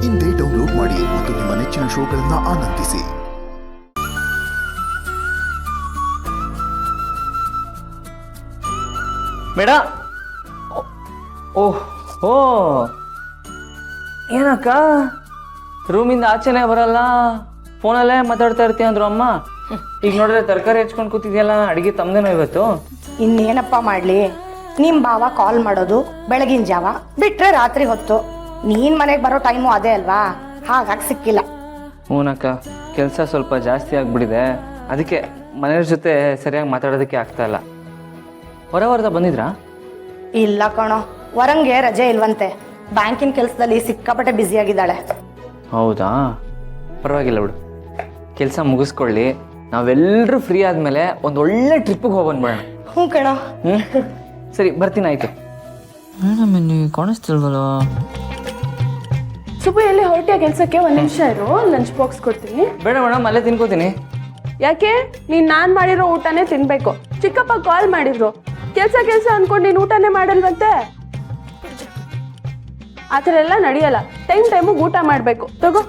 ಇಂದೇ ಡೌನ್ಲೋಡ್ ಮಾಡಿ ಮತ್ತು ನಿಮ್ಮ ನೆಚ್ಚಿನ ಶೋಗಳನ್ನು ಆನಂದಿಸಿ. ಮೇಡ ಓಹ್ ಓ ಏನಕ್ಕ ರೂಮಿಂದ ಆಚೆನೆ ಬರಲ್ಲ, ಫೋನಲ್ಲೇ ಮಾತಾಡ್ತಾ ಇರ್ತೀಯ ಅಂದ್ರು ಅಮ್ಮ. ಈಗ ನೋಡಿದ್ರೆ ತರಕಾರಿ ಹೆಚ್ಕೊಂಡು ಕೂತಿದ್ಯಲ್ಲ, ಅಡಿಗೆ ತಮ್ದೇನೋ ಇವತ್ತು? ಇನ್ನೇನಪ್ಪ ಮಾಡ್ಲಿ, ನಿಮ್ ಬಾವ ಕಾಲ್ ಮಾಡೋದು ಬೆಳಗಿನ ಜಾವ ಬಿಟ್ರೆ ರಾತ್ರಿ ಹೊತ್ತು. ನೀನ್ ಮನೆಗೆ ಬರೋ ಟೈಮು ಅದೇ ಅಲ್ವಾ, ಹಾಗಾಗಿ ಸಿಕ್ಕಿಲ್ಲ. ಹೂನಕ್ಕ, ಕೆಲಸ ಸ್ವಲ್ಪ ಜಾಸ್ತಿ ಆಗ್ಬಿಟ್ಟಿದೆ, ಅದಕ್ಕೆ ಮನೆಯವ್ರ ಜೊತೆ ಸರಿಯಾಗಿ ಮಾತಾಡೋದಕ್ಕೆ ಆಗ್ತಾ ಇಲ್ಲ. ಹೊರವರ್ದ ಬಂದಿದ್ರಾ? ಇಲ್ಲ ಕಣೋ, ವರಂಗೆ ರಜೆ ಇಲ್ವಂತೆ. ಬ್ಯಾಂಕಿನ ಕೆಲಸದಲ್ಲಿ ಸಿಕ್ಕಾಪಟ್ಟೆ ಬ್ಯುಸಿ ಆಗಿದ್ದಾಳೆ. ಹೌದಾ, ಪರವಾಗಿಲ್ಲ ಬಿಡು, ಕೆಲಸ ಮುಗಿಸ್ಕೊಳ್ಳಿ. ನಾವೆಲ್ಲರೂ ಫ್ರೀ ಆದ್ಮೇಲೆ ಒಂದು ಒಳ್ಳೆ ಟ್ರಿಪ್ಪಿಗೆ ಹೋಗ್ಬಂದ್ಬಿಡೋಣ. ಹ್ಞೂ ಕಣೋ. ಸರಿ, ಬರ್ತೀನಿ, ಆಯ್ತು. ನೀವು ಕಾಣಿಸ್ತಿಲ್ವಲ್ಲ? ಸುಬ್ಬು, ಎಲ್ಲಿ ಹೊರಟಿಯ ಕೆಲಸಕ್ಕೆ? ಒಂದು ನಿಮಿಷ ಇರು, ಲಂಚ್ ಬಾಕ್ಸ್ ಕೊಡ್ತೀನಿ. ಬೇಡ ಮೇಡಮ್, ಅಲ್ಲೇ ತಿನ್ಕೋತೀನಿ. ಯಾಕೆ? ನಾನು ಮಾಡಿರೋ ಊಟನೇ ತಿನ್ಬೇಕು. ಚಿಕ್ಕಪ್ಪ ಕಾಲ್ ಮಾಡಿದ್ರು, ಕೆಲಸ ಅನ್ಕೊಂಡು ನೀನು ಊಟನೇ ಮಾಡಲ್ವಂತೆ. ಆ ಥರ ಎಲ್ಲ ನಡೆಯಲ್ಲ. ಟೈಮಿಗೆ ಊಟ ಮಾಡಬೇಕು. ತಗೋ.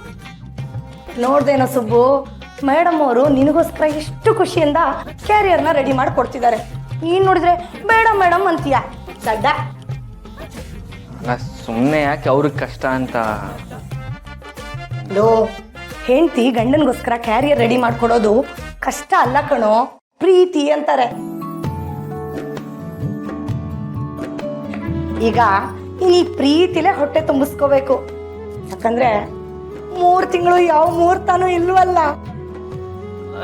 ನೋಡ್ದೇನೋ ಸುಬ್ಬು, ಮೇಡಮ್ ಅವರು ನಿನಗೋಸ್ಕರ ಎಷ್ಟು ಖುಷಿಯಿಂದ ಕ್ಯಾರಿಯರ್ನ ರೆಡಿ ಮಾಡಿ ಕೊಡ್ತಿದ್ದಾರೆ. ನೀನ್ ನೋಡಿದ್ರೆ ಬೇಡ ಮೇಡಮ್ ಅಂತೀಯ. ದಡ್ಡ. ಸುಮ್ಮನೆ ಯಾಕೆ ಅವ್ರಿಗೆ ಕಷ್ಟ ಅಂತ. ಲೋ, ಹೆಂಡತಿ ಗಂಡನಿಗೋಸ್ಕರ ಕ್ಯಾರಿಯರ್ ರೆಡಿ ಮಾಡ್ಕೊಡೋದು ಕಷ್ಟ ಅಲ್ಲ ಕಣೋ, ಪ್ರೀತಿ ಅಂತಾರೆ. ಈಗ ಈ ಪ್ರೀತಿಲೇ ಹೊಟ್ಟೆ ತುಂಬಿಸ್ಕೋಬೇಕು. ಯಾಕಂದ್ರೆ 3 ತಿಂಗಳು ಯಾವ ಮುಹೂರ್ತಾನೂ ಇಲ್ವಲ್ಲ.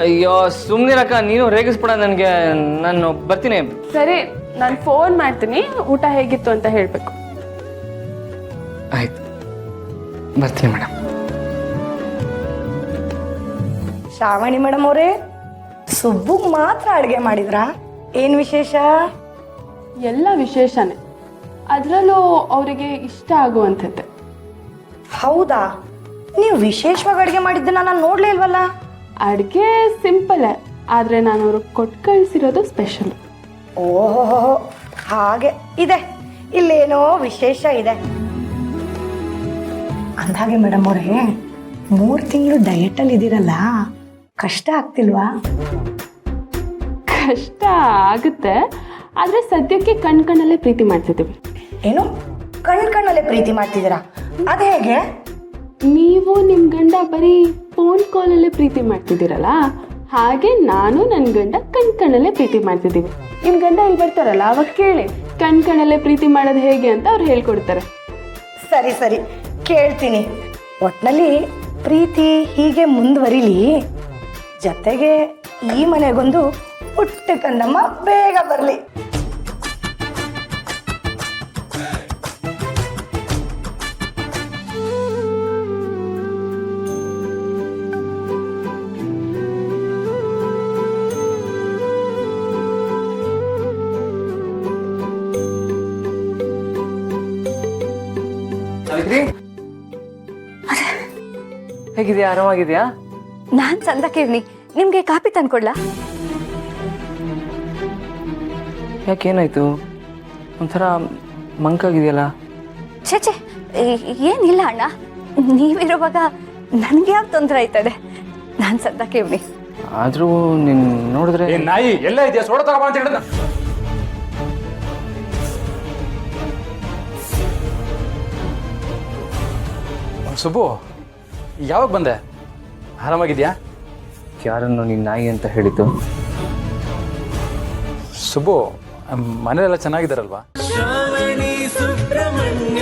ಅಯ್ಯೋ ಸುಮ್ಮನಿರಕ್ಕ, ನೀನು ರೇಗಿಸ್ಬಿಡ ನನಗೆ. ನಾನು ಬರ್ತೀನಿ. ಸರಿ, ನಾನು ಫೋನ್ ಮಾಡ್ತೀನಿ, ಊಟ ಹೇಗಿತ್ತು ಅಂತ ಹೇಳಬೇಕು. ಆಯ್ತು, ಬರ್ತೀನಿ ಮೇಡಮ್. ಶ್ರಾವಣಿ ಮೇಡಮ್ ಅವರೇ, ಸುಬ್ಬುಗ್ ಮಾತ್ರ ಅಡುಗೆ ಮಾಡಿದ್ರಾ? ಏನ್ ವಿಶೇಷ? ಎಲ್ಲ ವಿಶೇಷನೇ, ಅದರಲ್ಲೂ ಅವರಿಗೆ ಇಷ್ಟ ಆಗುವಂಥದ್ದೇ. ಹೌದಾ? ನೀವು ವಿಶೇಷವಾಗಿ ಅಡುಗೆ ಮಾಡಿದ್ದನ್ನ ನಾನು ನೋಡ್ಲೇ ಇಲ್ವಲ್ಲ. ಅಡುಗೆ ಸಿಂಪಲ್ಲೇ, ಆದರೆ ನಾನು ಅವ್ರಿಗೆ ಕೊಟ್ಟು ಕಳಿಸಿರೋದು ಸ್ಪೆಷಲ್. ಓಹೋ, ಹಾಗೆ ಇದೆ. ಇಲ್ಲೇನೋ ವಿಶೇಷ ಇದೆ. ಅಂದಾಗೆ ಮೇಡಮ್ ಅವರೇ, 3 ತಿಂಗಳು ಡಯಟಲ್ಲಿ ಇದ್ದೀರಲ್ಲ, ಕಷ್ಟ ಆಗ್ತಿಲ್ವಾ? ಕಷ್ಟ ಆಗುತ್ತೆ, ಆದರೆ ಸದ್ಯಕ್ಕೆ ಕಣ್ಣಲ್ಲೇ ಪ್ರೀತಿ ಮಾಡ್ತಿದ್ದೀವಿ. ಏನು ಕಣ್ಣಲ್ಲೇ ಪ್ರೀತಿ ಮಾಡ್ತಿದ್ದೀರಾ? ಅದು ಹೇಗೆ? ನೀವು ನಿಮ್ಮ ಗಂಡ ಬರೀ ಫೋನ್ ಕಾಲಲ್ಲೇ ಪ್ರೀತಿ ಮಾಡ್ತಿದ್ದೀರಲ್ಲ, ಹಾಗೆ ನಾನು ನನ್ನ ಗಂಡ ಕಣ್ಣಲ್ಲೇ ಪ್ರೀತಿ ಮಾಡ್ತಿದ್ದೀವಿ. ನಿಮ್ಮ ಗಂಡ ಇಲ್ಲಿ ಬರ್ತಾರಲ್ಲ, ಅವಾಗ ಕೇಳಿ ಕಣ್ಣಲ್ಲೇ ಪ್ರೀತಿ ಮಾಡೋದು ಹೇಗೆ ಅಂತ ಅವ್ರು ಹೇಳ್ಕೊಡ್ತಾರೆ. ಸರಿ ಸರಿ, ಕೇಳ್ತೀನಿ. ಒಟ್ನಲ್ಲಿ ಪ್ರೀತಿ ಹೀಗೆ ಮುಂದುವರಿಲಿ, ಜೊತೆಗೆ ಈ ಮನೆಗೊಂದು ಪುಟ್ಟ ಕಂದಮ್ಮ ಬೇಗ ಬರಲಿ. ಹೇಗಿದ್ಯಾ? ಆರಾಮಾಗಿದ್ಯಾ? ನಾನ್ ಚಂದ ಕೇಳಿ, ನಿಮ್ಗೆ ಕಾಪಿ ತಂದ್ಕೊಡ್ಲಾ? ಯಾಕೇನಾಯ್ತು? ಒಂಥರ ಮಂಕಾಗಿದೆಯಲ್ಲ? ಛೇ, ಏನಿಲ್ಲ ಅಣ್ಣ, ನೀವಿರುವಾಗ ನನ್ಗೆ ಯಾವ ತೊಂದರೆ ಆಯ್ತದೆ. ನಾನ್ ಚಂದ ಕೇಳಿ. ಆದ್ರೂ ನೀನ್ ನೋಡಿದ್ರೆ ನಾಯಿ ಎಲ್ಲ ಇದೆಯಾ? ಸೋಡ ತಗೋಬ ಅಂತ ಹೇಳಿದ. ಸುಬ್ಬು, ಯಾವಾಗ ಬಂದೆ? ಆರಾಮಾಗಿದ್ಯಾ? ಯಾರನ್ನು ನಿನ್ನ ನಾಯಿ ಅಂತ ಹೇಳಿದ್ದು? ಸುಬ್ಬು, ಮನೆಯೆಲ್ಲ ಚೆನ್ನಾಗಿದ್ದಾರಲ್ವಾ? ಶ್ರಾವಣಿ ಸುಬ್ರಹ್ಮಣ್ಯ